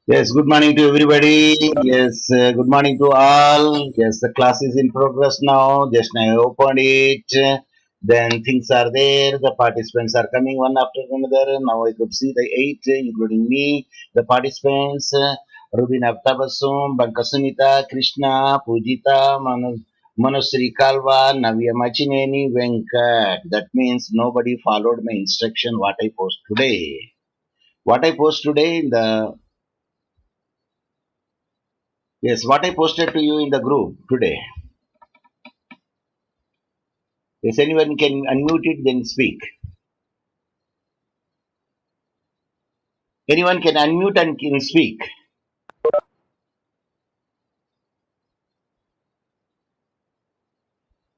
Yes, good morning to everybody. Yes, good morning to all. Yes, the class is in progress now. Just now I opened it. Then things are there. The participants are coming one after another. Now I could see the eight, including me, the participants. Rubin Avtabasum, Bankasunita, Krishna, Pujita, Manusri Kalva, Navya Machineni, Venkat. That means nobody followed my instruction what I post today. What I post today in the Yes, what I posted to you in the group today. Yes, anyone can unmute it, then speak. Anyone can unmute and can speak.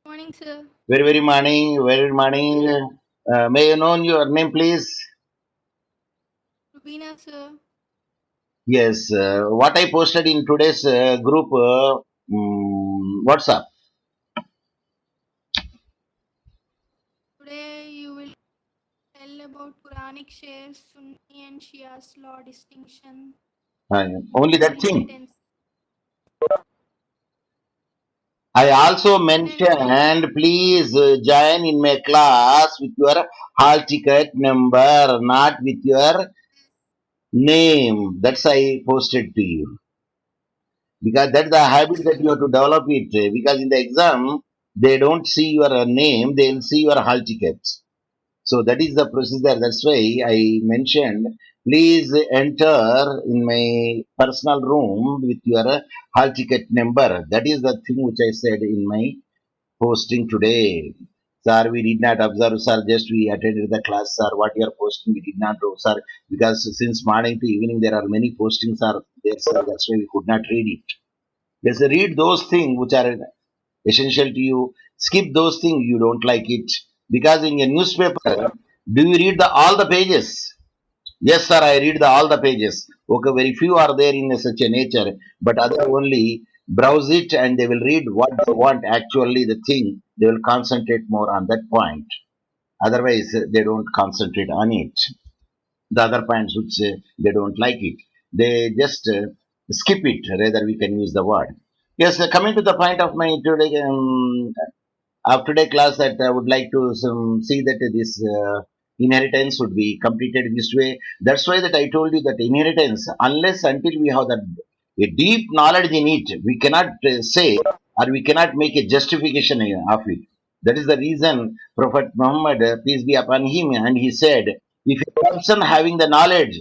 Morning, sir. Very morning, very morning. May you know your name, please? Rubina, sir. Yes, what I posted in today's group WhatsApp. Today you will tell about Quranic shares, Sunni and Shia's law distinction, Only that thing. inheritance. I also Inheritance, sir. mentioned, please join in my class with your hall ticket number, not with your name. That's I posted to you. Because that's the habit that you have to develop it, because in the exam they don't see your name, they'll see your hall tickets. So that is the procedure. That's why I mentioned, please enter in my personal room with your hall ticket number. That is the thing which I said in my posting today. Sir, we did not observe, sir, just we attended the class, sir. What you are posting we did not do, sir, because since morning to evening there are many postings are there, sir. That's why we could not read it. Just read those things which are essential to you. Skip those things you don't like it. Because in a newspaper, do you read the all the pages? Yes, sir, I read the all the pages. Okay, very few are there in such a nature, but other only browse it and they will read what they want. Actually, the thing they will concentrate more on that point. Otherwise, they don't concentrate on it. The other points which they don't like it, they just skip it. Rather, we can use the word. Yes, coming to the point of my today of today class, that I would like to see that this inheritance would be completed this way. That's why that I told you that inheritance, unless until we have that a deep knowledge in it, we cannot say or we cannot make a justification of it. That is the reason Prophet Muhammad, peace be upon him, and he said, if a person having the knowledge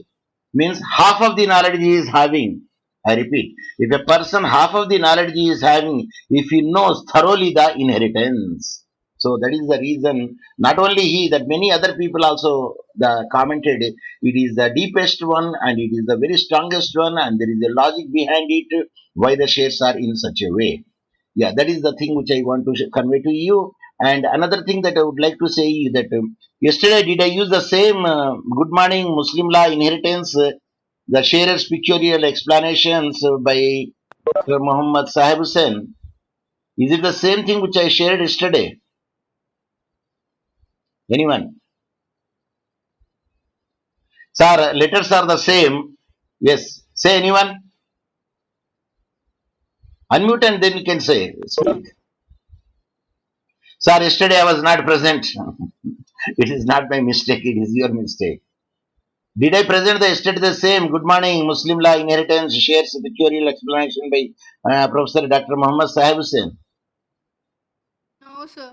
means half of the knowledge he is having. I repeat, if a person half of the knowledge he is having, if he knows thoroughly the inheritance. So that is the reason, not only he, that many other people also commented, it is the deepest one and it is the very strongest one, and there is a logic behind it why the shares are in such a way. Yeah, that is the thing which I want to convey to you. And another thing that I would like to say is that yesterday did I use the same Good Morning Muslim Law Inheritance, the sharer's pictorial explanations by Dr. Muhammad Sahib Hussain? Is it the same thing which I shared yesterday? Anyone? Sir, letters are the same. Yes. Say anyone? Unmute and then you can say. Speak. Sir, yesterday I was not present. It is not my mistake, it is your mistake. Did I present the yesterday the same Good Morning Muslim Law Inheritance shares pictorial explanation by Professor Dr. Muhammad Sahib Hussain? No, sir.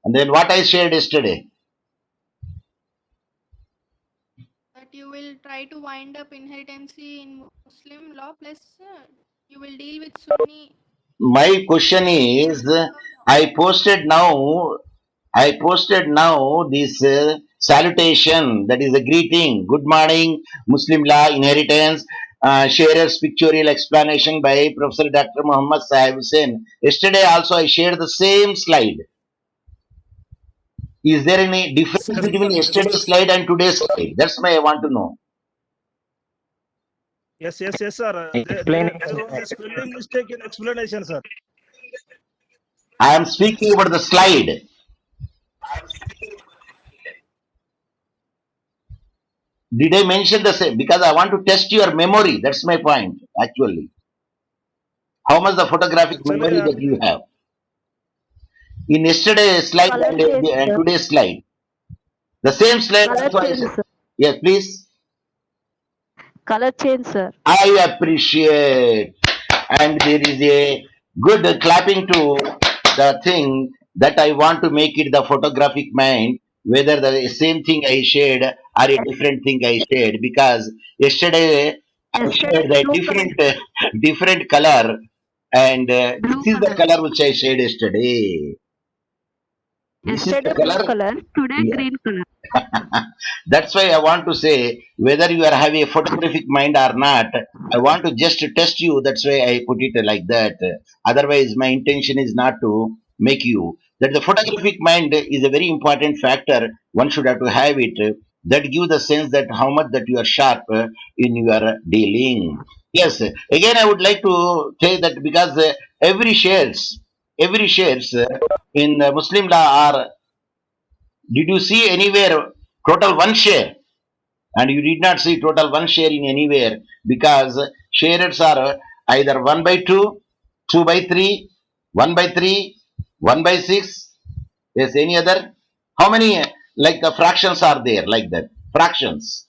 And then what I shared yesterday? That you will try to wind up inheritance in Muslim law, plus you will deal with Sunni. My question is, I posted now, I posted now this salutation, that is a greeting. Good morning, Muslim law, inheritance, sharer's pictorial explanation by Professor Dr. Muhammad Sahib Hussain. Yesterday also I shared the same slide. Is there any Yes, difference sir. between yesterday's slide and today's slide? That's my I want to know. Yes, sir. There Explanation. was a spelling mistake in explanation, sir. I am speaking about the slide. Did I mention the same? Because I want to test your memory. That's my point, actually. How much the photographic Actually, memory that you have. In yesterday's slide Color change, and sir. today's slide. The same slide Color also I change, said. sir. Yes, please. Color change, sir. I appreciate. And there is a good clapping to the thing that I want to make it the photographic mind, whether the same thing I shared or a different thing I shared, because yesterday I Yesterday, shared the blue color. different color, and Blue this is the color. color which I shared yesterday. This is the Yesterday, blue color. color. Today, Yeah. green color. That's why I want to say whether you are having a photographic mind or not. I want to just test you. That's why I put it like that. Otherwise, my intention is not to make you. That the photographic mind is a very important factor. One should have to have it. That give the sense that how much that you are sharp in your dealing. Yes. Again, I would like to say that because every shares in Muslim law are. Did you see anywhere total one share? And you did not see total one share in anywhere because sharers are either 1 by 2, 2 by 3, 1 by 3, 1 by 6. Yes, any other? How many like the fractions are there like that? Fractions.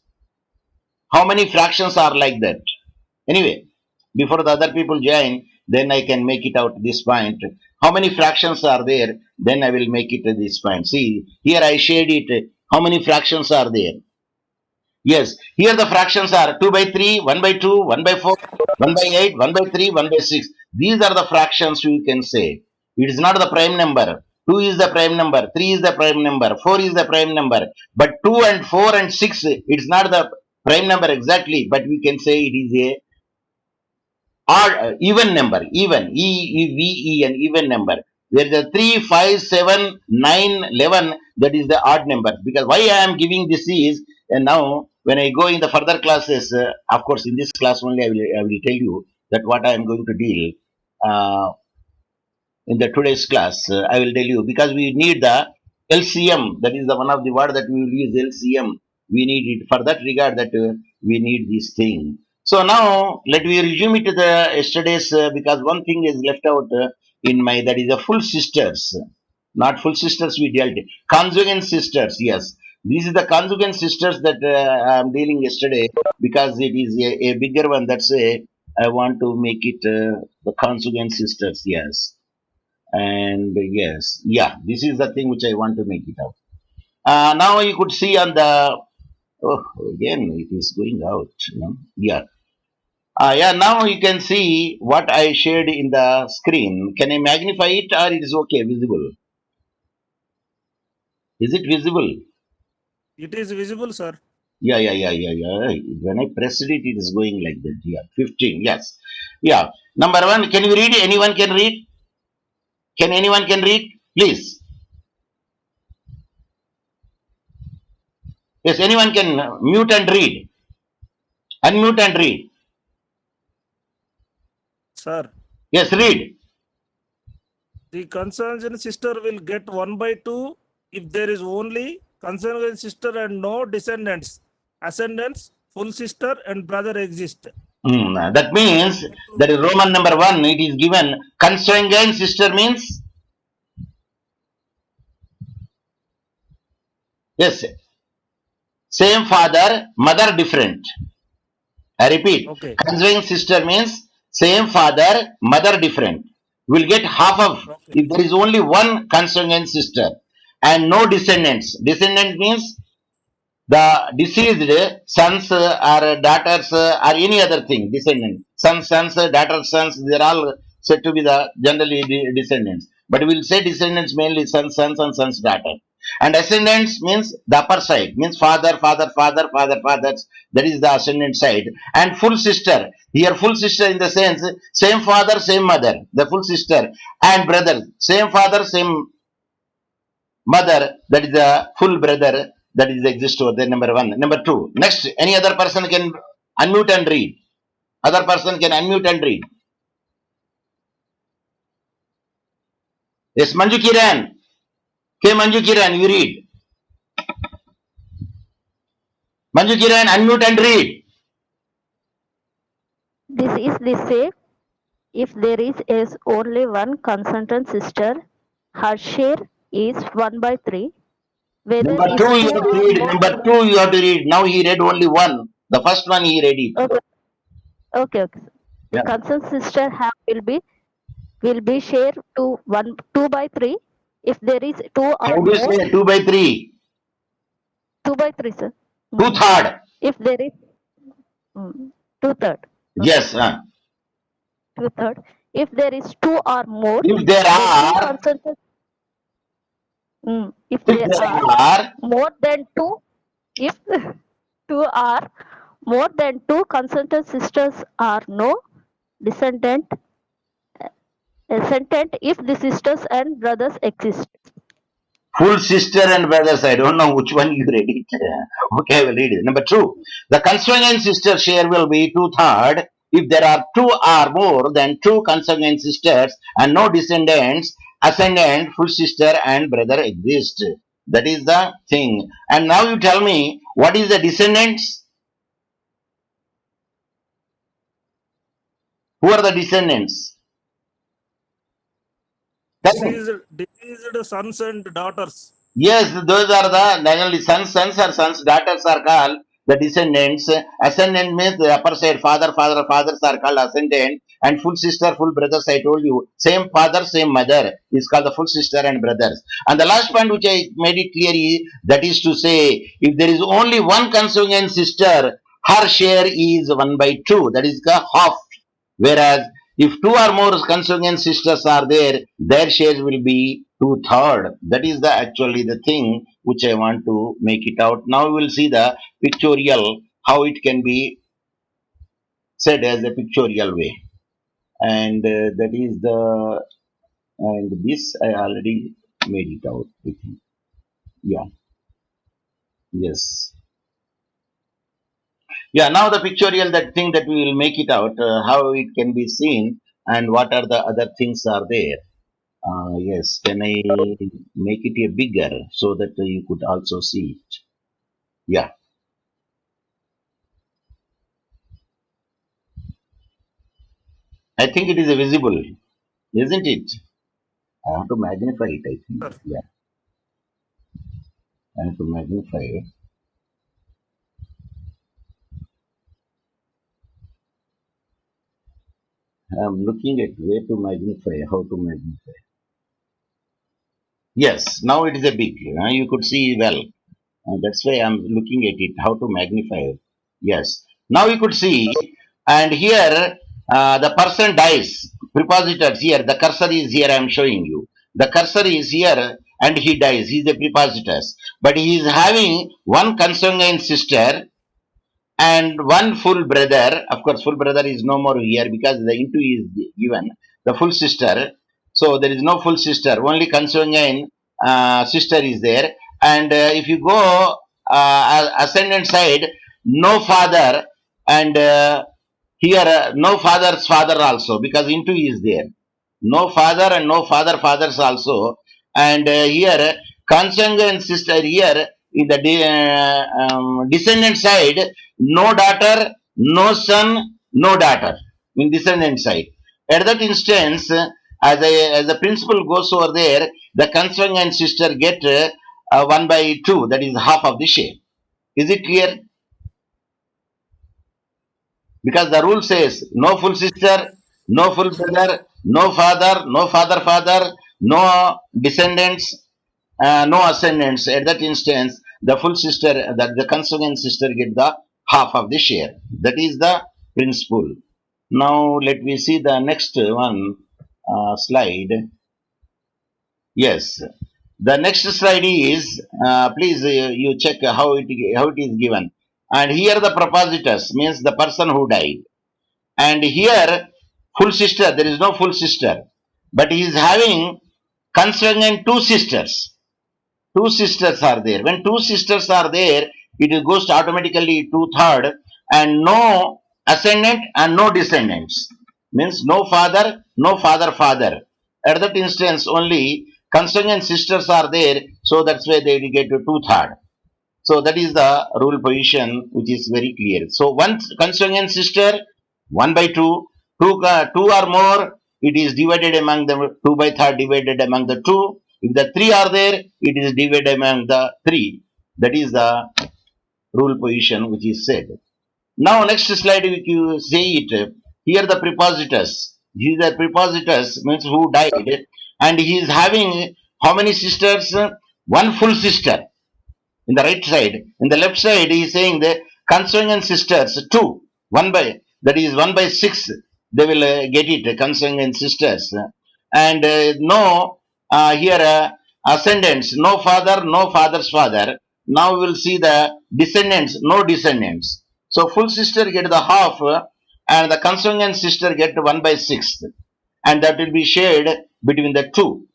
How many fractions are like that? Anyway, before the other people join, then I can make it out this point. How many fractions are there? Then I will make it this point. See, here I shade it. How many fractions are there? Yes, here the fractions are 2 by 3, 1 by 2, 1 by 4, 1 by 8, 1 by 3, 1 by 6. These are the fractions you can say. It is not the prime number. 2 is the prime number, 3 is the prime number, 4 is the prime number. But 2 and 4 and 6, it's not the prime number exactly, but we can say it is a odd even number, even an even number. There is a 3, 5, 7, 9, 11. That is the odd number. Because why I am giving this is, and now when I go in the further classes, of course in this class only I will tell you that what I am going to deal uh, in the today's class. I will tell you because we need the LCM. That is the one of the word that we will use LCM. We need it for that regard that we need this thing. So now let me resume it to the yesterday's because one thing is left out in my that is the full sisters, not full sisters we dealt conjugate sisters. Yes, this is the conjugate sisters that I'm dealing yesterday because it is a bigger one. That's a I want to make it the conjugate sisters. Yes, and yes, yeah, this is the thing which I want to make it out. Now you could see on the oh again it is going out. Yeah. Yeah, now you can see what I shared in the screen. Can I magnify it or it is okay, visible? Is it visible? it is visible, sir. Yeah. When I pressed it, it is going like that. Yeah, 15. Yes. Yeah. Number one, can you read? Anyone can read? Can anyone can read? Please. Yes, anyone can mute and read. Unmute and read. Sir, Yes, read. the consanguine sister will get 1 by 2 if there is only consanguine sister and no descendants. Ascendants, full sister and brother exist. That means that is Roman number one. It is given consanguine sister means yes, same father, mother different. I repeat, Okay. consanguine sister means same father, mother different. Will get half of Okay. if there is only one consanguine sister and no descendants. Descendant means the deceased sons or daughters or any other thing descendant sons daughters sons they're all said to be the generally descendants, but we'll say descendants mainly sons and sons daughter, and ascendants means the upper side means fathers, that is the ascendant side, and full sister here full sister in the sense same father same mother, the full sister, and brother same father same mother, that is the full brother, that is the exist over there. Number one. Number two, next, any other person can unmute and read. Other person can unmute and read. Yes, Manju Kiran. K Manju Kiran, you read. Manju Kiran, unmute and read. This is the say, if there is only one consentant sister, her share is 1/3. Whether Number if 2 you two have to or read. more. Number 2 you have to read. Now he read only one. The first one he read it. Okay. The Yeah. concerned sister will be share to 2/3 if there is two How or do you more. say 2/3? 2/3, sir. 2/3. If there is 2/3. Yes. 2/3. If there is two or more, If there then two are, consensus. If if there there are are, more than two, if two are more than two consented sisters are no descendant, descendant if the sisters and brothers exist. full sister and brothers. I don't know which one you read it. Okay, I will read it. Number 2. The consanguine sister share will be 2/3 if there are two or more than two consanguine sisters and no descendants, ascendant, full sister and brother exist. That is the thing. And now you tell me what is the descendants? Who are the descendants? Tell me. Deceased sons and daughters. Yes, those are the not only sons or sons, daughters are called the descendants. Ascendant means the upper side, fathers are called ascendant, and full sister, full brothers. I told you, same father, same mother is called the full sister and brothers. And the last point which I made it clear is that is to say, if there is only one consanguine sister, her share is 1/2. That is the half. Whereas if two or more consanguine sisters are there, their shares will be 2/3. That is the actually the thing which I want to make it out. Now we will see the pictorial how it can be said as a pictorial way, and that is the and this I already made it out. I think. Yeah. Yes. Yeah. Now the pictorial that thing that we will make it out how it can be seen and what are the other things are there. Yes, can I make it a bigger so that you could also see it? Yeah, I think it is visible, isn't it? I have to magnify it, I think. Sir. Yeah, I have to magnify it. I'm looking at where to magnify, how to magnify. Yes, now it is a big, you could see well. That's why I'm looking at it, how to magnify it. Yes. Now you could see, and here the person dies. Prepositors here, the cursor is here, I'm showing you. The cursor is here and he dies. He's a prepositus. But he is having one consanguine sister and one full brother. Of course, full brother is no more here because the into is given. The full sister. So there is no full sister. Only consanguine sister is there. And if you go ascendant side, no father, and here no father's father also because into is there. No father and no fathers also. And here consanguine sister here in the descendant side, no daughter, no son, no daughter in descendant side. At that instance, as the principle goes over there, the consanguine sister get 1/2, that is half of the share. Is it clear? Because the rule says no full sister, no full brother, no father, no descendants, no ascendants. At that instance, the full sister, that the consanguine sister get the half of the share. That is the principle. Now let me see the next one slide. Yes, the next slide is please you check how it is given. And here the propositus means the person who died. And here full sister, there is no full sister, but he is having consanguine two sisters. Two sisters are there. When two sisters are there, it goes to automatically 2/3 and no ascendant and no descendants. Means no father, no father. At that instance, only consanguine sisters are there, so that's why they will get to 2/3. So that is the rule position, which is very clear. So one consanguine sister, 1 by 2, two or more, it is divided among the 2 by 3 divided among the 2. If the 3 are there, it is divided among the 3. That is the rule position which is said. Now next slide, if you say it, here the prepositus. He is the prepositus means who died, and he is having how many sisters? One full sister in the right side. In the left side, he is saying the consanguine sisters, 2, 1 by, that is 1 by 6. They will get it, consanguine sisters. And no, here ascendants, no father, no father's father. Now we will see the descendants, no descendants. So full sister get the half, and the consanguine sister get 1 by 6. And that will be shared between the two.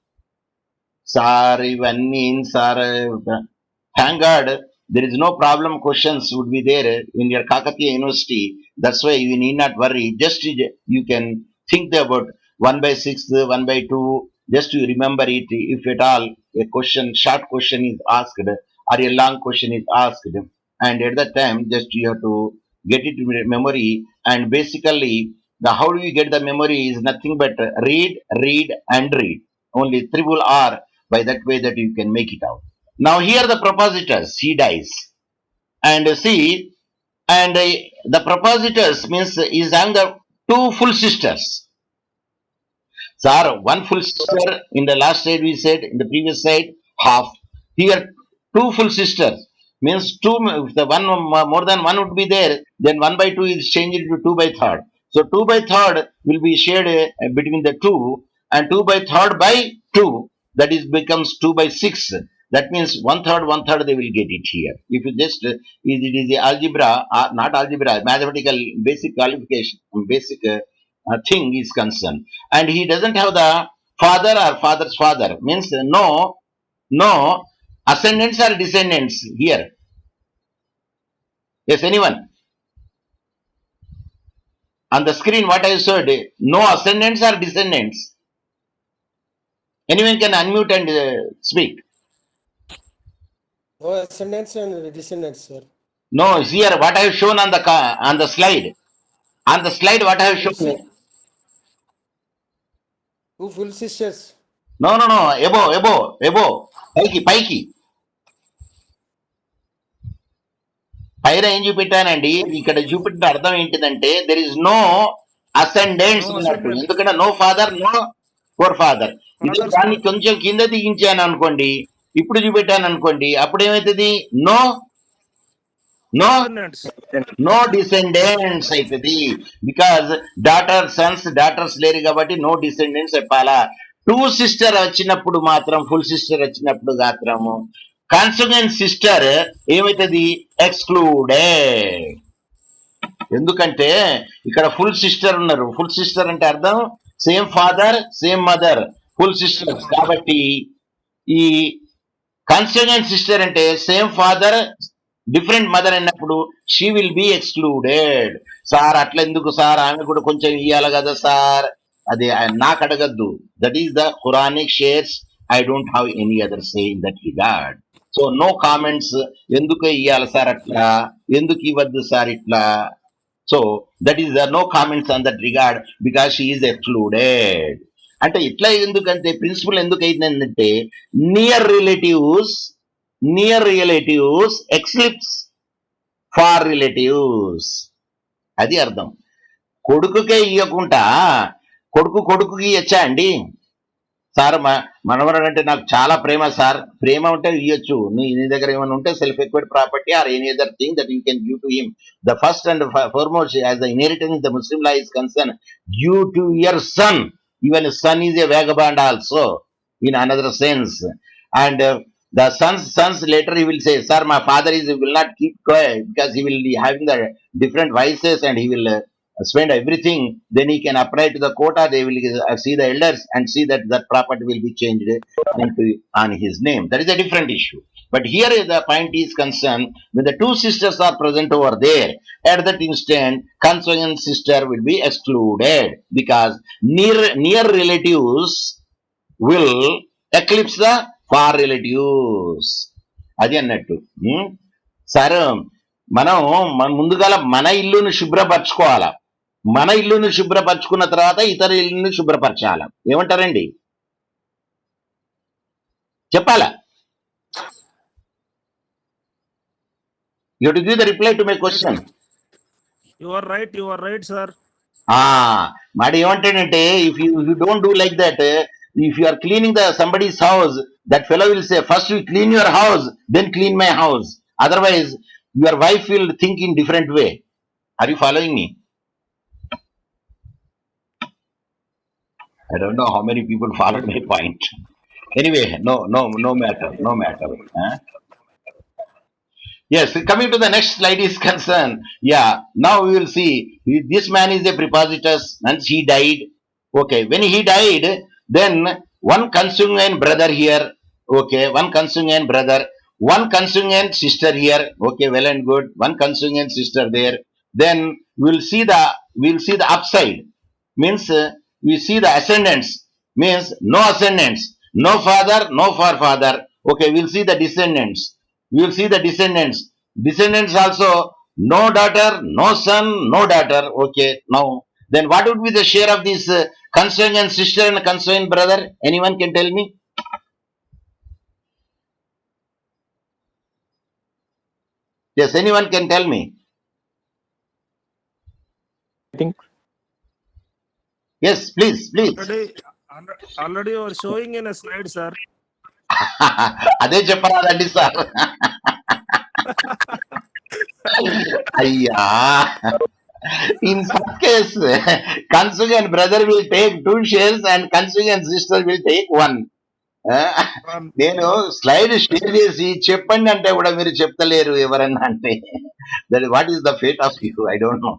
Sorry, one means, thank God, there is no problem. Questions would be there in your Kakatiya University. That's why you need not worry. Just you can think about 1 by 6, 1 by 2. Just you remember it. If at all a question, short question is asked or a long question is asked, and at that time, just you have to get it in memory. And basically, the how do you get the memory is nothing but read, read, and read. Only triple R. By that way that you can make it out. Now here the prepositus, he dies. And see, and the prepositus means is having the 2 full sisters. Sir, 1 full sister in the last side we said, in the previous side, half. Here 2 full sisters means 2, if the one more than 1 would be there, then 1 by 2 is changed to 2 by 3rd. So 2 by 3rd will be shared between the 2, and 2 by 3rd by 2, that is becomes 2 by 6. That means 1/3 they will get it here. If you just it is the algebra, not algebra, mathematical basic qualification, basic thing is concerned. And he doesn't have the father or father's father, means no ascendants or descendants here. Yes, anyone? On the screen, what I said, no ascendants or descendants. Anyone can unmute and speak. No ascendants and descendants, sir. No, here what I have shown on the slide. On the slide, what I have shown. 2 full sisters. No. Above. పైకి పైన ఏం చూపెట్టానండి, ఇక్కడ చూపెట్టిన అర్థం ఏంటిదంటే there is no ascendants అన్నట్టు. ఎందుకంటే no father, no forefather. ఇది దాన్ని కొంచెం కింద దిగించాను అనుకోండి, ఇప్పుడు చూపెట్టాను అనుకోండి, అప్పుడు ఏమవుతుంది? నో డిసెండెంట్స్ అవుతుంది. బికాజ్ డాటర్స్ లేరు కాబట్టి నో డిసెండెంట్స్ చెప్పాలా. 2 సిస్టర్ వచ్చినప్పుడు మాత్రం, ఫుల్ సిస్టర్ వచ్చినప్పుడు మాత్రము కాన్సనెంట్ సిస్టర్ ఏమవుతుంది? ఎక్స్క్లూడెడ్. ఎందుకంటే ఇక్కడ ఫుల్ సిస్టర్ ఉన్నారు. ఫుల్ సిస్టర్ అంటే అర్థం same father same mother, full sister. కాబట్టి ఈ కాన్సనెంట్ సిస్టర్ అంటే సేమ్ ఫాదర్ డిఫరెంట్ మదర్ అన్నప్పుడు she will be excluded. Sir అట్లా ఎందుకు సార్, ఆమె కూడా కొంచెం ఇయ్యాలి కదా సార్, అది నాకు అడగద్దు. That is the Quranic shares. I don't have any other say in that regard. So no comments. ఎందుకు ఇయ్యాలి సార్ అట్లా, ఎందుకు ఇవ్వద్దు సార్ ఇట్లా. So that is the no comments on that regard because she is excluded. అంటే ఇట్లా ఎందుకంటే principle ఎందుకు అయిందంటే near relatives eclipse far relatives, అది అర్థం. కొడుకుకే ఇవ్వకుండా కొడుకుకి ఇచ్చా అండి. సార్ మనవరాడు అంటే నాకు చాలా ప్రేమ సార్, ప్రేమ ఉంటే ఇవ్వచ్చు. నీ దగ్గర ఏమైనా ఉంటే self acquired property or any other thing that you can give to him. The first and foremost as the inheritance the Muslim law is concern give to your son. Even son is a vagabond also in another sense. And the sons later he will say, sir, my father will not keep quiet because he will be having the different vices and he will spend everything. Then he can apply to the quota. They will see the elders and see that that property will be changed on his name. That is a different issue. But here the point is concerned, when the 2 sisters are present over there, at that instant consanguine sister will be excluded because near relatives will eclipse the far relatives. అది అన్నట్టు. Sir మనం ముందుగాల మన ఇల్లును శుభ్రపరచుకోవాలా. మన ఇల్లును శుభ్రపరచుకున్న తర్వాత ఇతర ఇల్లును శుభ్రపరచాలా. ఏమంటారండి? చెప్పాలా? You to give the reply to my question. You are right, sir. మరి ఏమంటాడంటే if you don't do like that, if you are cleaning the somebody's house, that fellow will say first you clean your house then clean my house, otherwise your wife will think in different way. Are you following me? I don't know how many people followed my point. Anyway, no matter. Yes, coming to the next slide is concerned. Yeah, now we will see. This man is a prepositus and he died. Okay, when he died, then one consanguine brother here. Okay, one consanguine brother, one consanguine sister here. Okay, well and good. One consanguine sister there. Then we'll see the upside. Means we see the ascendants. Means no ascendants, no father, no forefather. Okay, we'll see the descendants. We will see the descendants. Descendants also, no daughter, no son, no daughter. Okay, now then what would be the share of this consanguine sister and consanguine brother? Anyone can tell me? Yes, anyone can tell me? I think Yes, please. Already you are showing in a slide, sir. అదే చెప్పరాదండి sir. అయ్యా, in such case consanguine brother will take 2 shares and consanguine sister will take 1. నేను slide share చేసి చెప్పండి అంటే కూడా మీరు చెప్తలేరు ఎవరన్నా అంటే, that what is the fate of you, I don't know.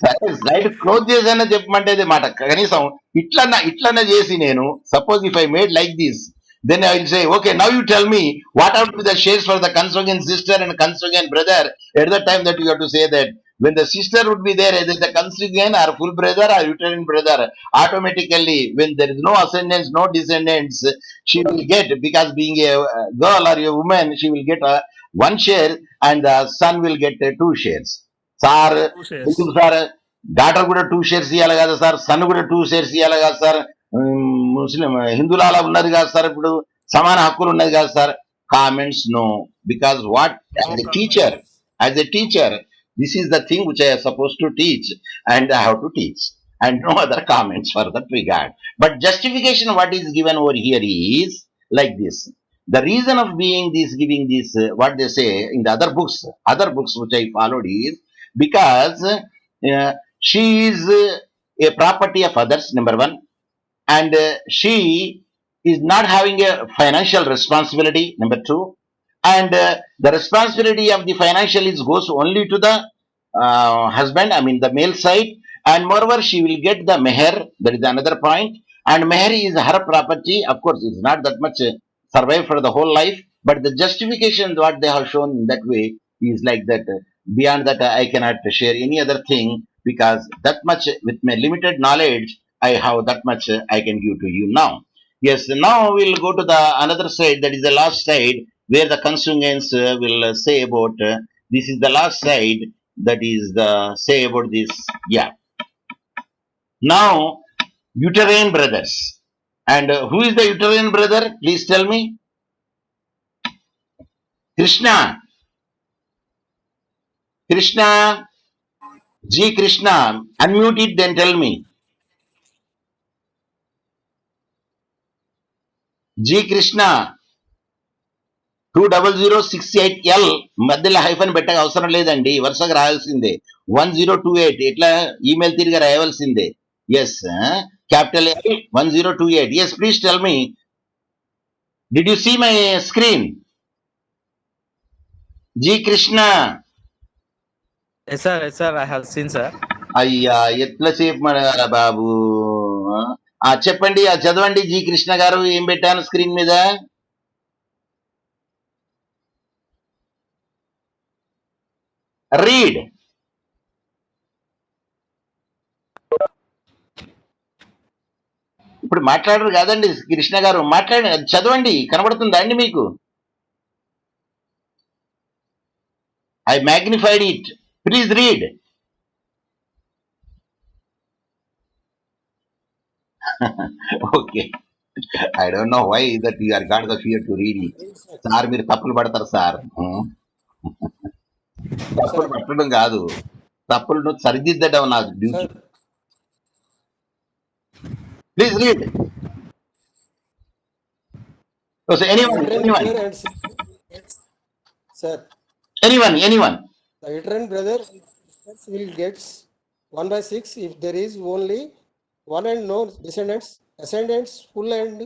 సరే, స్లైడ్ క్లోజ్ చేసైనా చెప్పమంటే అదే మాట. కనీసం ఇట్లన్నా చేసి నేను suppose if I made like this, then I will say, okay, now you tell me what are the shares for the consanguine sister and consanguine brother. At that time that you have to say that when the sister would be there, either the consanguine or full brother or uterine brother, automatically when there is no ascendants, no descendants, she will get, because being a girl or a woman, she will get 1 share and the son will get 2 shares. Sir, 2 shares. ఎందుకు sir daughter కూడా 2 shares ఇవ్వాలి కదా sir, sun కూడా 2 shares ఇవ్వాలి కదా sir, ముస్లిం హిందువులు అలా ఉన్నది కాదు సార్, ఇప్పుడు సమాన హక్కులు ఉన్నది కాదు sir. Comments no, because what as a teacher this is the thing which I am supposed to teach and I have to teach, and no other comments for that regard. But justification what is given over here is like this. The reason of being this, giving this, what they say in the other books which I followed is because she is a property of others, number 1, and she is not having a financial responsibility, number 2, and the responsibility of the financial is goes only to the husband, I mean the male side, and moreover she will get the meher, that is another point, and meher is her property. Of course it's not that much survive for the whole life, but the justification what they have shown in that way is like that. Beyond that I cannot share any other thing, because that much with my limited knowledge I have, that much I can give to you now. Yes, now we'll go to the another side, that is the last side, where the consanguines will say about this is the last side, that is the say about this. Yeah, now uterine brothers, and who is the uterine brother, please tell me? Krishna, G Krishna, unmute it, then tell me. G Krishna 20068L మధ్యలో hyphen పెట్టక అవసరం లేదండి, వరుసగా రాయాల్సిందే. 1028 ఎట్లా email తిరిగి రాయవలసిందే. Yes, capital 1028. Yes, please tell me, did you see my screen? G Krishna. yes sir, I have seen, sir. అయ్యా, ఎట్లా సేపు మన బాబు. చెప్పండి, చదవండి జి కృష్ణ గారు, ఏం పెట్టాను స్క్రీన్ మీద? రీడ్. ఇప్పుడు మాట్లాడరు కాదండి కృష్ణ గారు, చదవండి, కనబడుతుందా అండి మీకు? I magnified it. Please read. Okay. I don't know why that you are got the fear to read it. Sir మీరు తప్పులు పడతారు సార్. తప్పులు Sir, పట్టడం కాదు, తప్పులను సరిదిద్దడం నా duty. sir, please read. Anyone veteran anyone brother and sir, anyone anyone the veteran brother and sisters will get 1/6 if there is only one and no descendants, ascendants, full and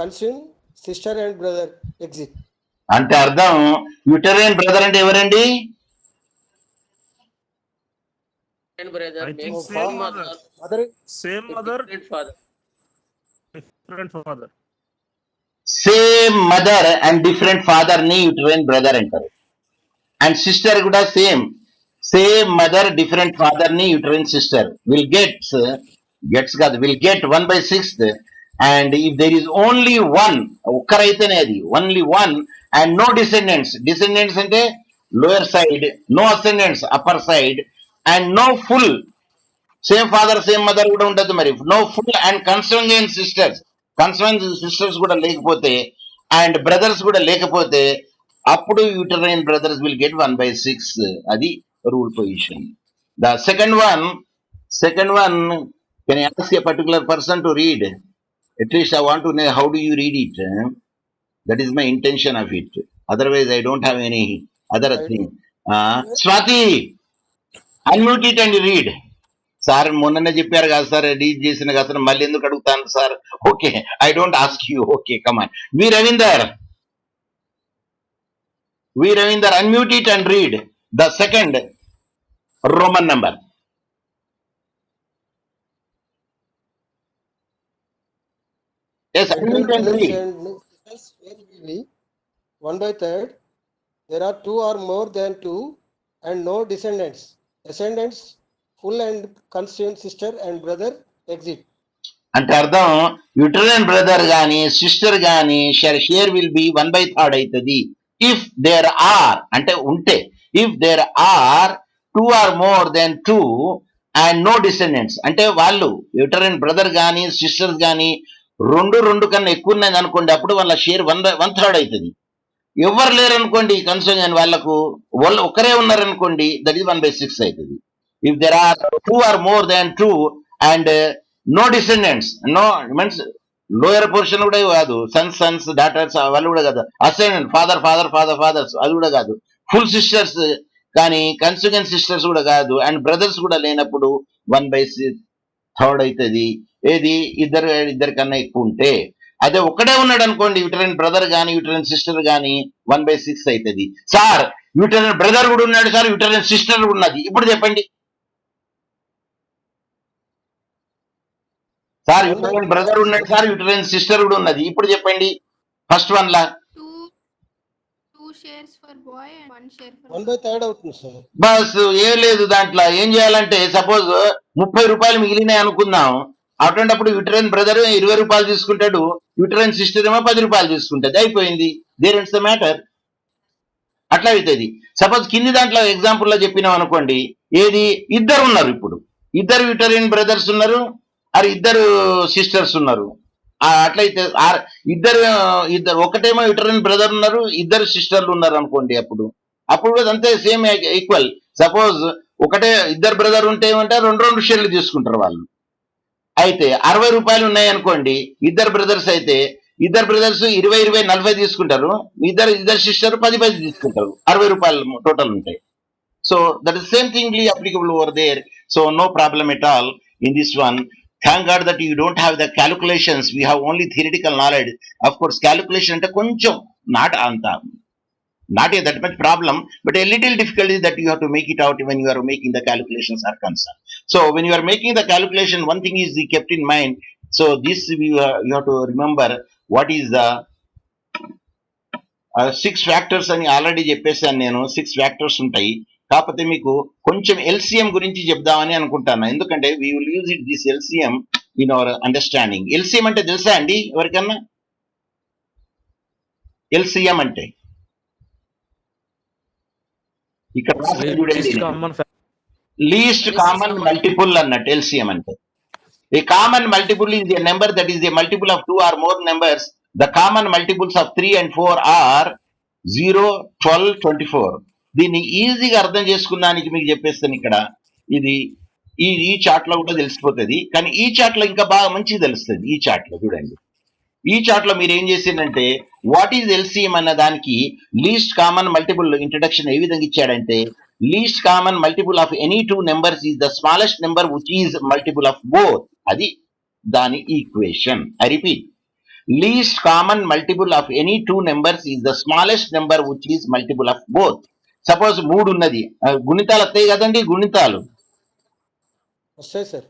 consume, sister and brother exit. అంటే అర్థం యుటరియన్ brother అంటే ఎవరండి? And brother I think makes So, same mother, mother, same with mother, different father. different father. Same mother and different father ని uterine brother అంటారు. And sister కూడా same mother different father ని uterine sister will gets కాదు, will get 1/6. And if there is only one, ఒక్కరైతేనే అది only one, and no descendants అంటే lower side, no ascendants upper side, and no full, same father same mother కూడా ఉండదు మరి, no full and concern sisters కూడా లేకపోతే, and brothers కూడా లేకపోతే, అప్పుడు యూటరైన్ బ్రదర్స్ విల్ గెట్ 1/6. అది rule position. The second one can ask a particular person to read. At least I want to know how do you read it. That is my intention of it. Otherwise I don't have any other thing. Swathi, unmute it and read. Sir మొన్ననే చెప్పారు కదా sir, read చేసిన కదా sir, మళ్ళీ ఎందుకు అడుగుతాను sir? Okay, I don't ask you. Okay, come on. V Ravinder, unmute it and read the second Roman number. Yes, veteran unmute and brothers read. and sisters will be 1/3. There are two or more than two and no descendants. Ascendants, full and consume, sister and brother exit. అంటే అర్థం uterine brother గాని sister గాని share will be 1/3 అవుతుంది. If there are అంటే ఉంటే, if there are 2 or more then 2 and no descendants అంటే వాళ్ళు uterine brother గాని సిస్టర్స్ గాని రెండు కన్నా ఎక్కువ ఉన్నది అనుకోండి, అప్పుడు వాళ్ళ షేర్ 1/3 అవుతుంది. ఎవరు లేరు అనుకోండి కన్సర్న్ అని వాళ్ళకు, వాళ్ళు ఒకరే ఉన్నారనుకోండి, దట్ ఈస్ 1/6 అవుతుంది. If there are 2 or more than 2 and no descendants, no means lower portion కూడా కాదు, సన్స్ డాటర్స్ వాళ్ళు కూడా కాదు, అసెండెంట్ ఫాదర్స్ అది కూడా కాదు, ఫుల్ సిస్టర్స్ కానీ కన్సిక్వెన్స్ సిస్టర్స్ కూడా కాదు, అండ్ బ్రదర్స్ కూడా లేనప్పుడు 1/3 అవుతుంది. ఏది ఇద్దరు కన్నా ఎక్కువ ఉంటే. అదే ఒక్కడే ఉన్నాడు అనుకోండి, యూటరైన్ బ్రదర్ కానీ యూటరైన్ సిస్టర్ కానీ 1/6 అవుతుంది. సార్ యూటరైన్ బ్రదర్ కూడా ఉన్నాడు సార్, యూటరైన్ సిస్టర్ కూడా ఉన్నది, ఇప్పుడు చెప్పండి సార్. యూటరైన్ బ్రదర్ ఉన్నాడు సార్, యూటరైన్ సిస్టర్ కూడా ఉన్నది, ఇప్పుడు చెప్పండి first one law. Two shares for boy and one share for 1/3 అవుతుంది సార్. బస్ ఏం లేదు, దాంట్లో ఏం చేయాలంటే సపోజ్ 30 రూపాయలు మిగిలినాయి అనుకుందాం, అటువంటిప్పుడు యూటరైన్ బ్రదర్ 20 రూపాయలు తీసుకుంటాడు, యూటరైన్ సిస్టర్ ఏమో 10 రూపాయలు తీసుకుంటది, అయిపోయింది. There it's the matter. అట్లా అవుతుంది. సపోజ్ కింది దాంట్లో ఎగ్జాంపుల్ లో చెప్పినాం అనుకోండి, ఏది ఇద్దరు ఉన్నారు, ఇప్పుడు ఇద్దరు యూటరైన్ బ్రదర్స్ ఉన్నారు, అది ఇద్దరు సిస్టర్స్ ఉన్నారు. అట్లయితే ఇద్దరు ఒకటేమో యూటరైన్ బ్రదర్ ఉన్నారు, ఇద్దరు సిస్టర్లు ఉన్నారు అనుకోండి, అప్పుడు కూడా అంతే సేమ్ ఈక్వల్. సపోజ్ ఒకటే ఇద్దరు బ్రదర్ ఉంటే ఏమంటే రెండు షేర్లు తీసుకుంటారు వాళ్ళు. అయితే 60 రూపాయలు ఉన్నాయి అనుకోండి, ఇద్దరు బ్రదర్స్ అయితే ఇద్దరు బ్రదర్స్ 20 40 తీసుకుంటారు, ఇద్దరు సిస్టర్ 10 తీసుకుంటారు, 60 రూపాయలు టోటల్ ఉంటాయి. So that is same thing applicable over there. So no problem at all in this one. Thank God that you don't have the calculations. We have only theoretical knowledge. Of course, calculation ante koncham not that much problem, but a little difficulty that you have to make it out when you are making the calculations are concerned. So when you are making the calculation, one thing is kept in mind. So this you have to remember what is the 6 factors అని already చెప్పేసాను నేను. 6 factors ఉంటాయి. కాకపోతే మీకు కొంచెం LCM గురించి చెప్దామని అనుకుంటాను, ఎందుకంటే we will use it this LCM in our understanding. LCM అంటే తెలుసా అండి ఎవరికన్నా? ఎల్సిఎం అంటే ఇక్కడ రాసిన చూడండి, least common factor. Least common multiple అన్నట్టు ఎల్సిఎం అంటే. A common multiple is a number that is a multiple of 2 or more numbers. The common multiples of 3 and 4 are 0, 12, 24. దీన్ని ఈజీగా అర్థం చేసుకున్నానికి మీకు చెప్పేస్తాను. ఇక్కడ ఇది ఈ చార్ట్ లో కూడా తెలిసిపోతుంది, కానీ ఈ చార్ట్ లో ఇంకా బాగా మంచిగా తెలుస్తుంది. ఈ చార్ట్ లో చూడండి, ఈ చార్ట్ లో మీరు ఏం చేసిందంటే వాట్ ఈజ్ ఎల్సిఎం అన్న దానికి లీస్ట్ కామన్ మల్టిపుల్ ఇంట్రడక్షన్ ఏ విధంగా ఇచ్చాడంటే, least common multiple of any two numbers is the smallest number which is multiple of both. అది దాని equation. I repeat, least common multiple of any two numbers is the smallest number which is multiple of both. Suppose 3 ఉన్నది, గుణితాలు వస్తాయి కదండి, గుణితాలు వస్తాయి sir.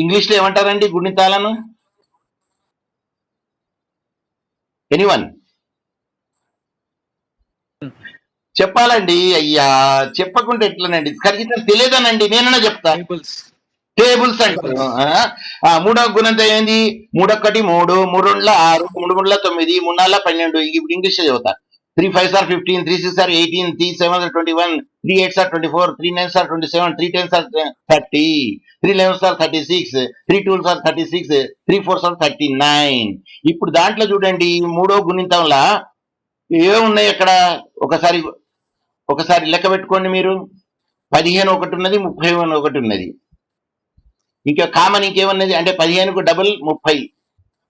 English లో ఏమంటారండి గుణితాలను? Anyone చెప్పాలండి? అయ్యా చెప్పకుండా ఎట్లనండి, ఖచ్చితంగా తెలియదనండి, నేనన్నా చెప్తా. Tables. టేబుల్స్ అంటారు. మూడవ గుణంతో ఏంది? 3 1 3, 3 2 6, 3 3 9, 3 4 12. ఇప్పుడు ఇంగ్లీష్ చదువుతా. 3 5 are 15, 3 6 are 18, 3 7 are 21, 3 8 are 24, 3 9 are 27, 3 10 are 30, 3 11 are 36, 3 12 are 36, 3 4 are 39. ఇప్పుడు దాంట్లో చూడండి, మూడో గుణితంలా ఏమున్నాయి అక్కడ? ఒకసారి లెక్క పెట్టుకోండి మీరు. 15 ఒకటి ఉన్నది, 30 ఒకటి ఉన్నది. ఇంకా కామన్ ఇంకేమున్నది అంటే 15కు డబుల్ 30,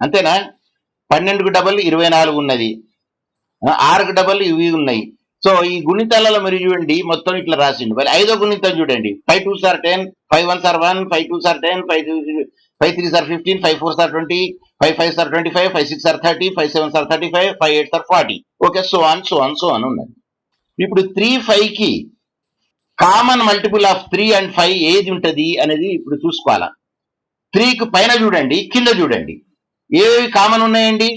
అంతేనా? 12కు డబుల్ 24 ఉన్నది, 6కు డబుల్ ఇవి ఉన్నాయి. సో ఈ గుణితాలలో మీరు చూడండి మొత్తం ఇట్లా రాసిండు. మరి 5వ గుణితం చూడండి, 5 2s are 10, 5 1s are 1, 5 2s are 10, 5 3s are 15, 5 4s are 20, 5 5s are 25, 5 6 are 30, 5 7s are 35, 5 8s are 40. Okay, so on ఉన్నది. ఇప్పుడు 3 5కి కామన్ మల్టిపుల్ ఆఫ్ 3 and 5 ఏది ఉంటది అనేది ఇప్పుడు చూసుకోవాలా. 3కి పైన చూడండి, కింద చూడండి, ఏవి కామన్ ఉన్నాయండి?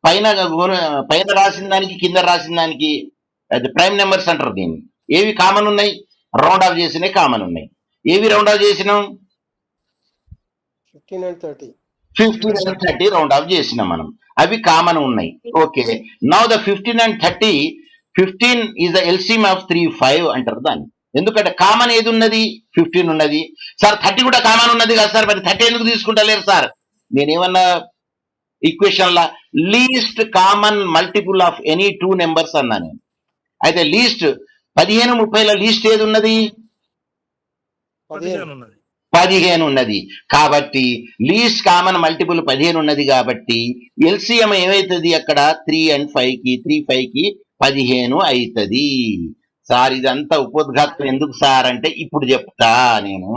పైన రాసిన దానికి కింద రాసిన దానికి అది ప్రైమ్ నెంబర్స్ అంటారు దీన్ని. ఏవి కామన్ ఉన్నాయి? రౌండ్ ఆఫ్ చేసినవి కామన్ ఉన్నాయి. ఏవి రౌండ్ ఆఫ్ చేసినాం? 15 and 30. 15 and 30 రౌండ్ ఆఫ్ చేసినాం మనం, అవి కామన్ ఉన్నాయి. Okay, now the 15 and 30, 15 is the LCM of 3 5 అంటారు దాన్ని. ఎందుకంటే కామన్ ఏది ఉన్నది? 15 ఉన్నది. సార్ 30 కూడా కామన్ ఉన్నది కదా సార్, మరి 30 ఎందుకు తీసుకుంటలేరు సార్? నేనేమన్నా equation law least common multiple of any two numbers అన్నాను. అయితే లీస్ట్ 15 30లో లీస్ట్ ఏది ఉన్నది? 15 ఉన్నది. 15 ఉన్నది. కాబట్టి లీస్ట్ కామన్ మల్టిపుల్ 15 ఉన్నది. కాబట్టి ఎల్సిఎం ఏమైతుంది అక్కడ? 3 and 5కి 3 5కి 15 అవుతుంది. సార్ ఇదంతా ఉపోద్ఘాతం ఎందుకు సార్ అంటే ఇప్పుడు చెప్తా నేను.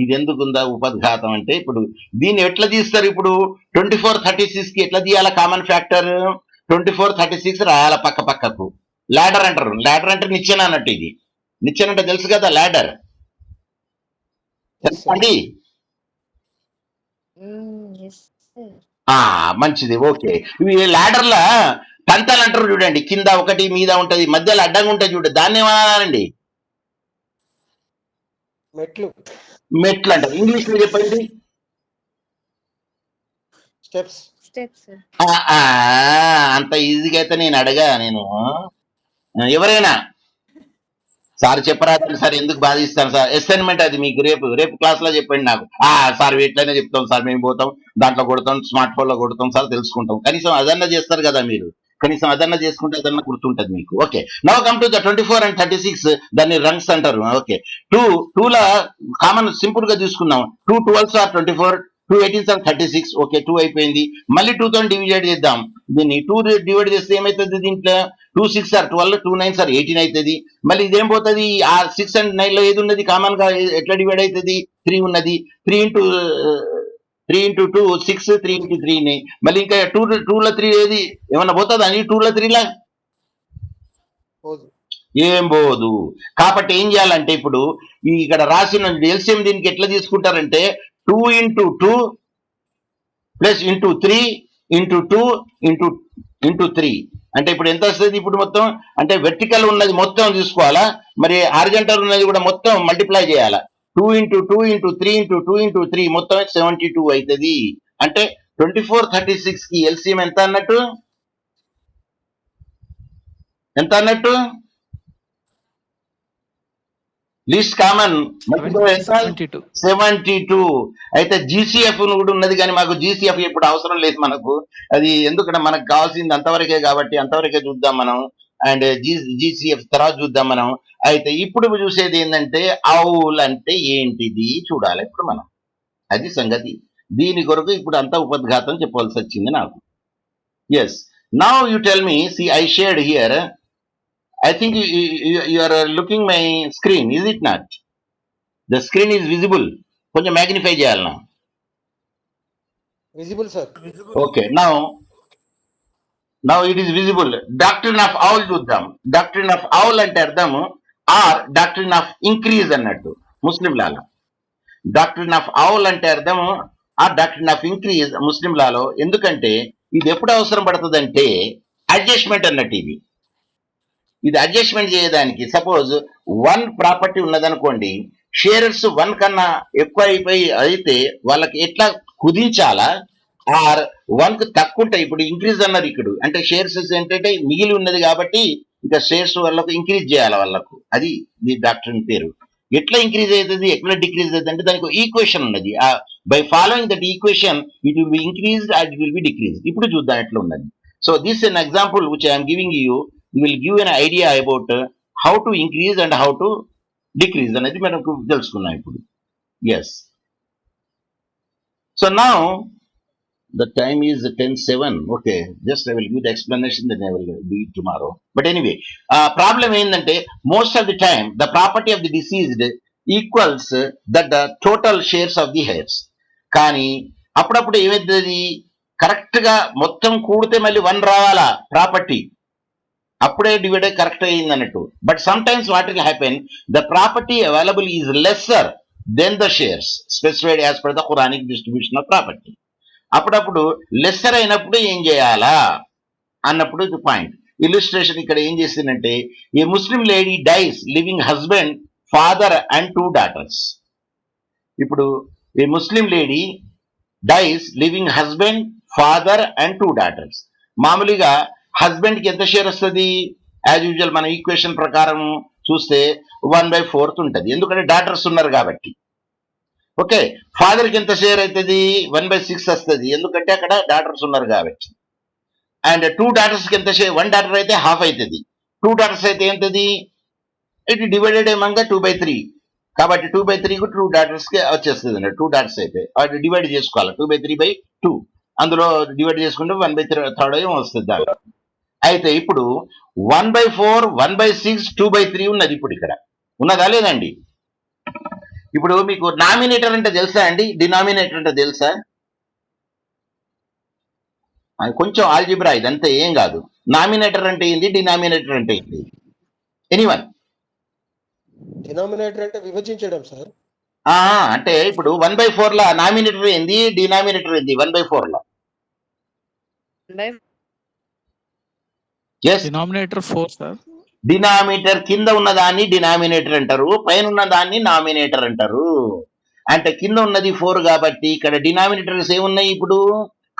ఇది ఎందుకుందా ఉపోద్ఘాతం అంటే, ఇప్పుడు దీన్ని ఎట్లా తీస్తారు? ఇప్పుడు 24 36కి ఎట్లా తీయాలా కామన్ ఫ్యాక్టర్? 24 36 రాయాల పక్క పక్కకు. ల్యాడర్ అంటారు. ల్యాడర్ అంటే నిచ్చెన అన్నట్టు. ఇది నిచ్చెన అంటే తెలుసు కదా, ల్యాడర్ చెప్పండి. మంచిది, ఓకే. ఇవి ల్యాడర్ల తంతాలు అంటారు చూడండి, కింద ఒకటి మీద ఉంటది, మధ్యలో అడ్డంగా ఉంటుంది చూడండి, దాన్ని ఏమన్నారండి? మెట్లు అంటారు. ఇంగ్లీష్ లో చెప్పండి. స్టెప్స్. అంత ఈజీగా అయితే నేను ఎవరైనా సార్ చెప్పరాదండి సార్, ఎందుకు బాధిస్తాను సార్? అసైన్మెంట్ అది మీకు రేపు క్లాస్ లో చెప్పండి నాకు. సార్ వీటిలోనే చెప్తాం సార్, మేము పోతాం దాంట్లో కొడతాం, స్మార్ట్ ఫోన్ లో కొడతాం సార్, తెలుసుకుంటాం. కనీసం అదన్నా చేస్తారు కదా మీరు, కనీసం అదన్నా చేసుకుంటే అదన్నా గుర్తుంటది మీకు. Okay, now come to the 24 and 36, దాన్ని రంగ్స్ అంటారు. ఓకే, 2ల కామన్ సింపుల్ గా తీసుకున్నాం. 2 12s are 24, 2 18s are 36. Okay, 2 అయిపోయింది. మళ్ళీ 2తో డివైడ్ చేద్దాం. దీన్ని 2 డివైడ్ చేస్తే ఏమవుతుంది? దీంట్లో 2 6 are 12, 2 9s are 18 అవుతుంది. మళ్ళీ ఇదేం పోతుంది? ఆ 6 and 9లో ఏది ఉన్నది కామన్ గా? ఎట్లా డివైడ్ అవుతుంది? 3 ఉన్నది. 3 into 2 6, 3 into 3ని మళ్ళీ ఇంకా 2లో 3 ఏది ఏమన్నా పోతుందా? 2లో 3లా ఏం పోదు. కాబట్టి ఏం చేయాలంటే ఇప్పుడు ఇక్కడ రాసిన ఎల్సిఎం దీనికి ఎట్లా తీసుకుంటారంటే 2 into 2 plus into 3 into 2 into 3 అంటే ఇప్పుడు ఎంత వస్తుంది? ఇప్పుడు మొత్తం అంటే వెర్టికల్ ఉన్నది మొత్తం తీసుకోవాలా, మరి హారిజంటల్ ఉన్నది కూడా మొత్తం మల్టిప్లై చేయాలా. 2 into 2 into 3 into 2 into 3 మొత్తం 72 అవుతుంది. అంటే 24 36కి ఎల్సిఎం ఎంత అన్నట్టు? 72 లీస్ట్ కామన్ 72. 72. అయితే జీసీఎఫ్ కూడా ఉన్నది, కానీ మాకు జీసీఎఫ్ ఇప్పుడు అవసరం లేదు మనకు. అది ఎందుకంటే మనకు కావాల్సింది అంతవరకే కాబట్టి అంతవరకే చూద్దాం మనం. అండ్ జీసీఎఫ్ తర్వాత చూద్దాం మనం. అయితే ఇప్పుడు చూసేది ఏంటంటే ఔల్ అంటే ఏంటిది చూడాలి ఇప్పుడు మనం. అది సంగతి. దీని కొరకు ఇప్పుడు అంతా ఉపద్ఘాతం చెప్పవలసి వచ్చింది నాకు. Yes, now you tell me. See I shared here. I think you are looking my screen, is it not? The screen is visible. కొంచెం magnify చేయాలన్నా. Visible, sir. Okay, now it is visible. Doctrine of owl చూద్దాం. Doctrine of owl అంటే అర్థము are doctrine of increase అన్నట్టు ముస్లిం లాలో. Doctrine of owl అంటే అర్థము ఆ doctrine of increase ముస్లిం లాలో. ఎందుకంటే ఇది ఎప్పుడు అవసరం పడుతుందంటే అడ్జస్ట్మెంట్ అన్నట్టు. ఇది అడ్జస్ట్మెంట్ చేయడానికి. సపోజ్ 1 ప్రాపర్టీ ఉన్నదనుకోండి, షేర్స్ 1 కన్నా ఎక్కువ అయితే వాళ్ళకి ఎట్లా కుదించాలా, ఆర్ 1కు తక్కువ ఉంటాయి. ఇప్పుడు ఇంక్రీజ్ అన్నారు ఇక్కడ, అంటే షేర్స్ ఏంటంటే మిగిలి ఉన్నది కాబట్టి ఇంకా షేర్స్ వాళ్ళకు ఇంక్రీజ్ చేయాలి వాళ్ళకు. అది ది డాక్టర్ పేరు. ఎట్లా ఇంక్రీజ్ అవుతుంది, ఎట్లా డిక్రీజ్ అవుతుంది అంటే దానికి ఈక్వేషన్ ఉన్నది. By following that equation it will be increased and it will be decreased. ఇప్పుడు చూద్దాం ఎట్లా ఉన్నది. So this an example which I'm giving you. will give an idea about how to increase and how to decrease అనేది మనకు తెలుసుకున్నాం ఇప్పుడు. Yes. So now the time is 10:07. Okay, just I will give the explanation, then I will do it tomorrow. But anyway, problem ఏంటంటే most of the time the property of the deceased equals the total shares of the heirs. కానీ అప్పుడప్పుడు ఏమవుతుంది, correct గా మొత్తం కూడితే మళ్ళీ 1 రావాలా property, అప్పుడే డివైడ్ కరెక్ట్ అయ్యింది అన్నట్టు. But sometimes what will happen, the property available is lesser then the shares specified as per the Quranic distribution of property. అప్పుడప్పుడు లెస్సర్ అయినప్పుడు ఏం చేయాలా అన్నప్పుడు ఇది పాయింట్. ఇల్లుస్ట్రేషన్ ఇక్కడ ఏం చేసిందంటే, a Muslim lady dies living husband, father and 2 daughters. ఇప్పుడు a Muslim lady dies living husband, father and 2 daughters. మామూలుగా హస్బెండ్ కి ఎంత షేర్ వస్తుంది, యాజ్ యూజువల్ మన ఈక్వేషన్ ప్రకారం చూస్తే 1/4 ఉంటుంది, ఎందుకంటే డాటర్స్ ఉన్నారు కాబట్టి. ఓకే, ఫాదర్ కి ఎంత షేర్ అవుతుంది, 1/6 వస్తుంది, ఎందుకంటే అక్కడ డాటర్స్ ఉన్నారు కాబట్టి. అండ్ 2 daughters కి ఎంత షేర్, 1 daughter అయితే హాఫ్ అవుతుంది, 2 daughters అయితే ఏంటది, ఇట్ డివైడెడ్ అమంగ్ 2/3. కాబట్టి 2/3 కు 2 daughters కి వచ్చేస్తుంది అన్నట్టు. 2 daughters అయితే వాటి డివైడ్ చేసుకోవాలి, 2/3/2, అందులో డివైడ్ చేసుకుంటే 1/3 ఏమో వస్తుంది దాంట్లో. అయితే ఇప్పుడు 1/4, 1/6, 2/3 ఉన్నది. ఇప్పుడు ఇక్కడ ఉన్నదా లేదండి? ఇప్పుడు మీకు నామినేటర్ అంటే తెలుసా అండి, డినామినేటర్ అంటే తెలుసా? కొంచెం ఆల్జిబ్రా, ఇదంతా ఏం కాదు. నామినేటర్ అంటే ఏంది, డినామినేటర్ అంటే ఏంది? ఎనీవన్? డినామినేటర్ అంటే విభజించడం, సార్. అంటే ఇప్పుడు 1/4 లా నామినేటర్ ఏంది, డినామినేటర్ ఏంది 1/4 లో? Denominator 4, sir. డినామినేటర్ కింద ఉన్నదాన్ని డినామినేటర్ అంటారు, పైన ఉన్నదాన్ని నామినేటర్ అంటారు. అంటే కింద ఉన్నది 4 కాబట్టి ఇక్కడ డినామినేటర్స్ ఏమున్నాయి, ఇప్పుడు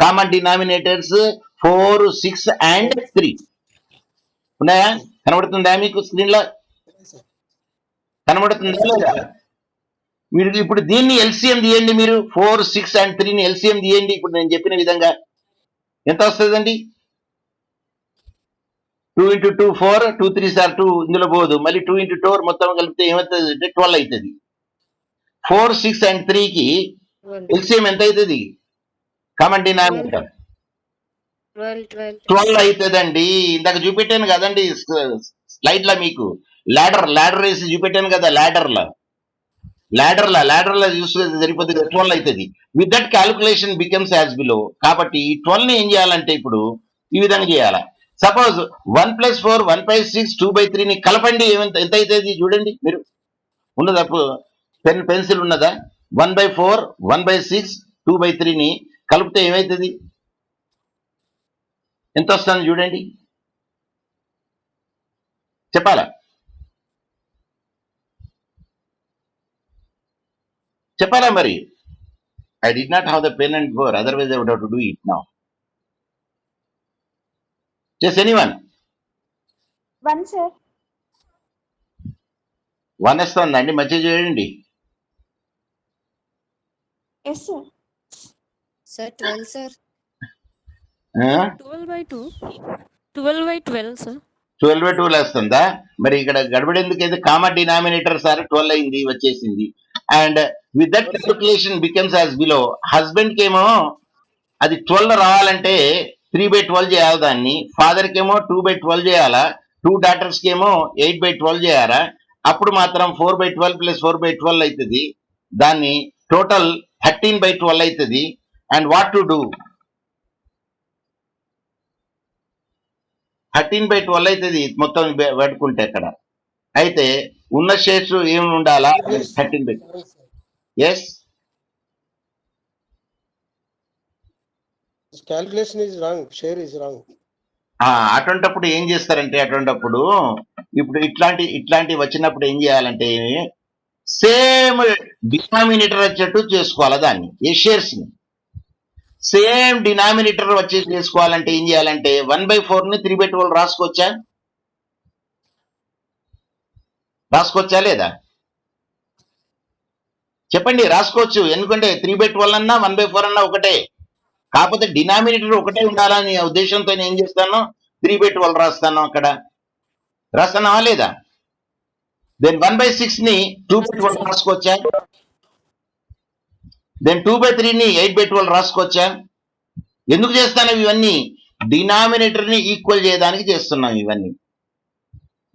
కామన్ డినామినేటర్స్ 4, 6 and 3 ఉన్నాయా? కనబడుతుందా మీకు స్క్రీన్ లో? కనబడుతుందా? మీరు ఇప్పుడు దీన్ని ఎల్సిఎం తీయండి, మీరు 4, 6 and 3ని ఎల్సిఎం తీయండి. ఇప్పుడు నేను చెప్పిన విధంగా ఎంత వస్తుందండి? 2 × 2 4, 2 3s are 2, ఇందులో పోదు. మళ్ళీ 2 × 2 మొత్తం కలిపితే ఏమవుతుంది అంటే 12 అవుతుంది. 4, 6 and 3కి ఎల్సిఎం ఎంత అవుతుంది, కామన్ డినామినేటర్ 12 అవుతుందండి. ఇందాక చూపెట్టాను కదండి స్లైడ్ లో, మీకు ల్యాడర్ వేసి చూపెట్టాను కదా, ల్యాడర్ లో చూస్తే సరిపోతుంది, 12 అవుతుంది. With that calculation becomes as below. కాబట్టి ఈ 12 ని ఏం చేయాలంటే ఇప్పుడు ఈ విధంగా చేయాలా. సపోజ్ 1+4, 1/6, 2/3ని కలపండి, ఎంత అవుతుంది చూడండి. మీరు ఉన్నదా పెన్సిల్ ఉన్నదా? 1/4, 1/6, 2/3ని కలిపితే ఏమవుతుంది, ఎంత వస్తుంది చూడండి, చెప్పాలా? చెప్పాలా మరి? I did not have the pen and paper, otherwise I would have to do it now. Just anyone? 1, sir. 1 వస్తుందండి, మంచిగా చేయండి. Yes, sir. Sir, 12, sir. 12 by 2. 12 by 12, sir. 12/12 వస్తుందా? మరి ఇక్కడ గడబడి ఎందుకైతే కామన్ డినామినేటర్ సార్ 12 అయింది, వచ్చేసింది. And with that calculation becomes as below. Husband కేమో అది 12 రావాలంటే 3/12 చేయాలి దాన్ని. ఫాదర్ కేమో 2/12 చేయాలా, 2 డాటర్స్ కేమో 8/12 చేయాలా. అప్పుడు మాత్రం 4/12 ప్లస్ 4/12 అవుతుంది. దాన్ని టోటల్ 13/12 అవుతుంది. And what to do? 13/12 అవుతుంది మొత్తం పెట్టుకుంటే అక్కడ. అయితే ఉన్న షేర్స్ ఏమి ఉండాలా? 13. Yes, Calculation is wrong. Share is wrong. అటువంటప్పుడు ఏం చేస్తారంటే, అటువంటప్పుడు ఇప్పుడు ఇట్లాంటి వచ్చినప్పుడు ఏం చేయాలంటే సేమ్ డినామినేటర్ వచ్చేట్టు చేసుకోవాలి దాన్ని. ఏ షేర్స్ ని సేమ్ డినామినేటర్ వచ్చేసి చేసుకోవాలంటే ఏం చేయాలంటే 1/4 ని 3/12 రాసుకోవచ్చా లేదా? చెప్పండి. రాసుకోవచ్చు. ఎందుకంటే 3/12 అన్నా 1/4 అన్నా ఒకటే. కాకపోతే డినామినేటర్ ఒకటే ఉండాలని ఉద్దేశంతో నేను ఏం చేస్తాను, 3/12 రాస్తాను. అక్కడ రాస్తున్నావా లేదా? దెన్ 1/6 ని 2/12 రాసుకోవచ్చా? దెన్ 2/3 ని 8/12 రాసుకోవచ్చా? ఎందుకు చేస్తాను ఇవన్నీ? డినామినేటర్ ని ఈక్వల్ చేయడానికి చేస్తున్నాం ఇవన్నీ.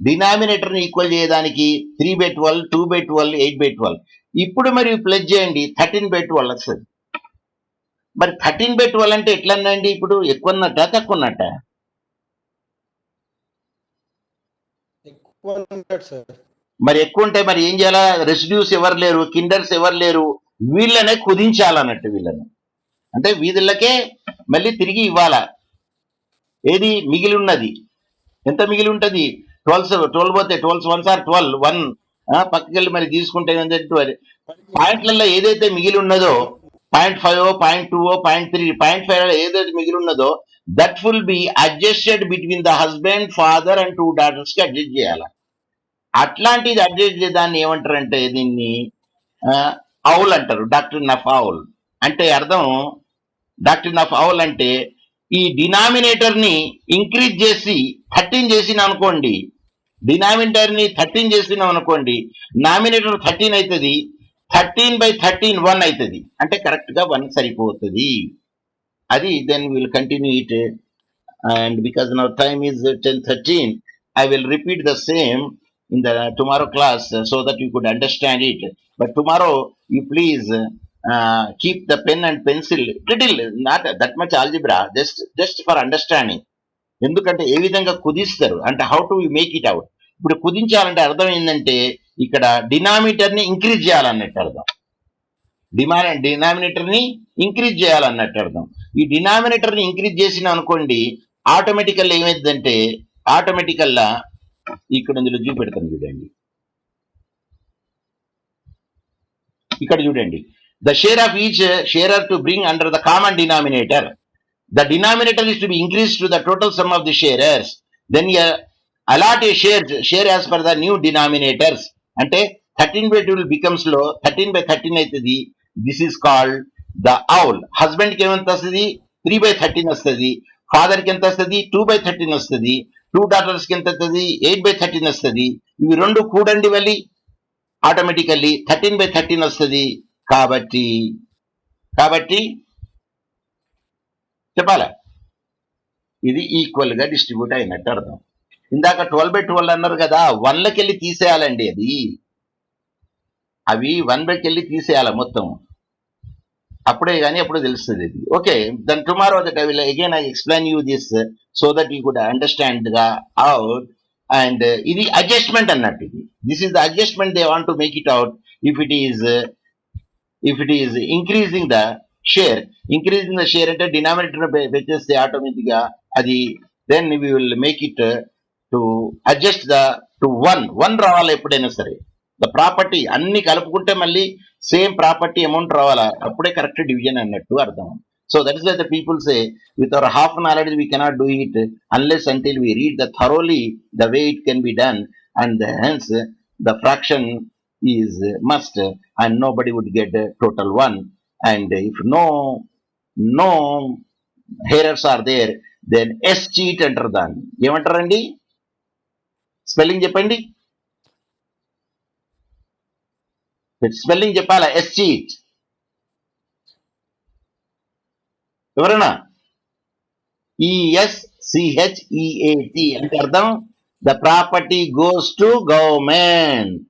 డినామినేటర్ ని ఈక్వల్ చేయడానికి 3/12, 2/12, 8/12. ఇప్పుడు మరి ప్లస్ చేయండి, 13/12 వస్తుంది. మరి 13/12 అంటే ఎట్లనండి? ఇప్పుడు ఎక్కువ ఉన్నట్ట తక్కువ ఉన్నట్ట? ఎక్కువ ఉన్నట్టు సార్. మరి ఎక్కువ ఉంటే మరి ఏం చేయాలా? రెసిడ్యూస్ ఎవరు లేరు, కిండర్స్ ఎవరు లేరు, వీళ్ళనే కుదించాలన్నట్టు. వీళ్ళని అంటే వీళ్ళకే మళ్ళీ తిరిగి ఇవ్వాలా. ఏది మిగిలి ఉన్నది? ఎంత మిగిలి ఉంటుంది? 12 పోతే 12 1 సార్ 12 1 పక్కకెళ్ళి మరి తీసుకుంటే పాయింట్లలో ఏదైతే మిగిలి ఉన్నదో 0.5 0.2 0.3 0.5 ఏదైతే మిగిలి ఉన్నదో that will be adjusted between the husband, father and 2 daughters కి అడ్జస్ట్ చేయాలి. అట్లాంటిది అడ్జస్ట్ చేయడాన్ని ఏమంటారంటే దీన్ని ఔల్ అంటారు. డాక్ట్రిన్ ఆఫ్ ఔల్ అంటే అర్థం, డాక్ట్రిన్ ఆఫ్ ఔల్ అంటే ఈ డినామినేటర్ ని ఇంక్రీజ్ చేసి 13 చేసినా అనుకోండి, డినామినేటర్ ని 13 చేసినాం అనుకోండి, నామినేటర్ 13 అవుతుంది. 13/13 1 అవుతుంది. అంటే కరెక్ట్ గా 1 సరిపోతుంది. అది then will continue it. And because now time is 10:13, I will repeat the same in the tomorrow class so that you could understand it. But tomorrow you please keep the pen and pencil little, not that much algebra, just for understanding. ఎందుకంటే ఏ విధంగా కుదిస్తారు అంటే how to make it out. ఇప్పుడు కుదించాలంటే అర్థం ఏంటంటే ఇక్కడ denominator ని increase చేయాలన్నట్టు అర్థం. Denominator ని ఇంక్రీజ్ చేయాలన్నట్టు అర్థం. ఈ డినామినేటర్ ని ఇంక్రీజ్ చేసిన అనుకోండి, ఆటోమేటికల్ ఏమైందంటే ఆటోమేటికల్లా ఇక్కడ ఇందులో చూపెడతాను చూడండి. ఇక్కడ చూడండి, the share of each Shearer to bring under the common denominator. The denominator is to be increased to the total sum of the sharers. Then you allot a share as per the new denominators. అంటే 13/12 becomes లో 13/13 అవుతుంది. This is called the owl. Husband కి ఏమంత వస్తుంది? 3/13 వస్తుంది. Father కి ఎంత వస్తుంది? 2/13 వస్తుంది. 2 డాటర్స్ కి ఎంత వస్తుంది? 8/13 వస్తుంది. ఇవి రెండు కూడండి మళ్ళీ ఆటోమేటికల్లీ 13/13 వస్తుంది. కాబట్టి చెప్పాలా, ఇది ఈక్వల్ గా డిస్ట్రిబ్యూట్ అయినట్టు అర్థం. ఇందాక 12/12 అన్నారు కదా, 1లకి వెళ్ళి తీసేయాలండి. అవి 1/కెళ్ళి తీసేయాలి మొత్తం, అప్పుడే కానీ అప్పుడు తెలుస్తుంది ఇది. Okay, then tomorrow that I will again I explain you this so that you could understand గా అవుట్. అండ్ ఇది అడ్జస్ట్మెంట్ అన్నట్టు. ఇది this is the adjustment they want to make it out. If it is increasing the share, increasing the share అంటే denominator పెంచేస్తే automatic గా అది then we will make it to adjust the to 1 రావాలి ఎప్పుడైనా సరే. The property అన్ని కలుపుకుంటే మళ్ళీ సేమ్ ప్రాపర్టీ అమౌంట్ రావాలా, అప్పుడే కరెక్ట్ డివిజన్ అన్నట్టు అర్థం. So that is why the people say with our half knowledge we cannot do it unless until we read the thoroughly the way it can be done. And hence the fraction is must, and nobody would get a total 1. And if no errors are there, then S cheat అంటారు దాన్ని. ఏమంటారండి? Spelling చెప్పండి. Spelling చెప్పాలా? Yes cheat. ఎవరైనా? ESCHEAT అంటే అర్థం the property goes to government.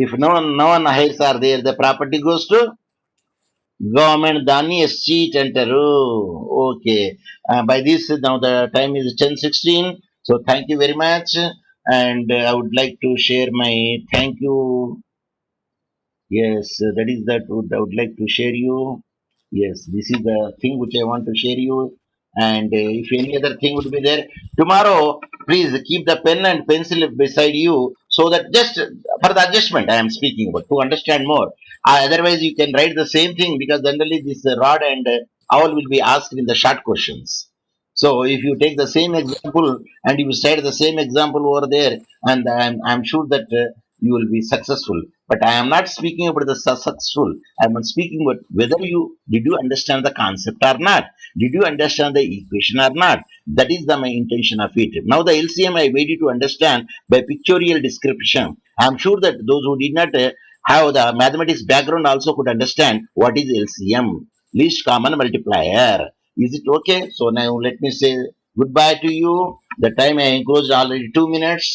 If no one hires are there, the property goes to government. దాన్ని yes cheat అంటారు. Okay. By this now the time is 10:16. So thank you very much, and I would like to share my thank you. Yes, that is that I would like to share you. Yes, this is the thing which I want to share you. And if any other thing would be there tomorrow, please keep the pen and pencil beside you, so that just for the adjustment I am speaking about, to understand more. Otherwise, you can write the same thing, because generally this rod and owl will be asked in the short questions. So if you take the same example and you cite the same example over there, and I'm sure that you will be successful. But I am not speaking about the successful. I am speaking about whether did you understand the concept or not. Did you understand the equation or not? That is my intention of it. Now the LCM I made you to understand by pictorial description. I am sure that those who did not have the mathematics background also could understand what is LCM, least common multiplier. Is it okay? So now let me say goodbye to you. The time I enclosed already 2 minutes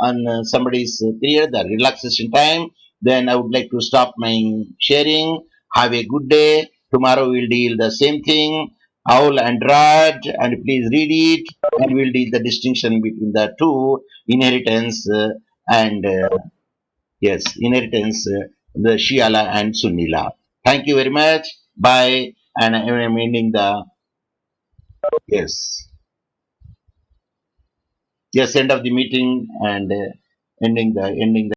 on somebody's period, the relaxation time. Then I would like to stop my sharing. Have a good day. Tomorrow we'll deal the same thing, owl and rod, and please read it, and we'll deal the distinction between the two, inheritance and yes, inheritance, the Shiala and Sunnila. Thank you very much. Bye. And I am ending the yes end of the meeting, and ending the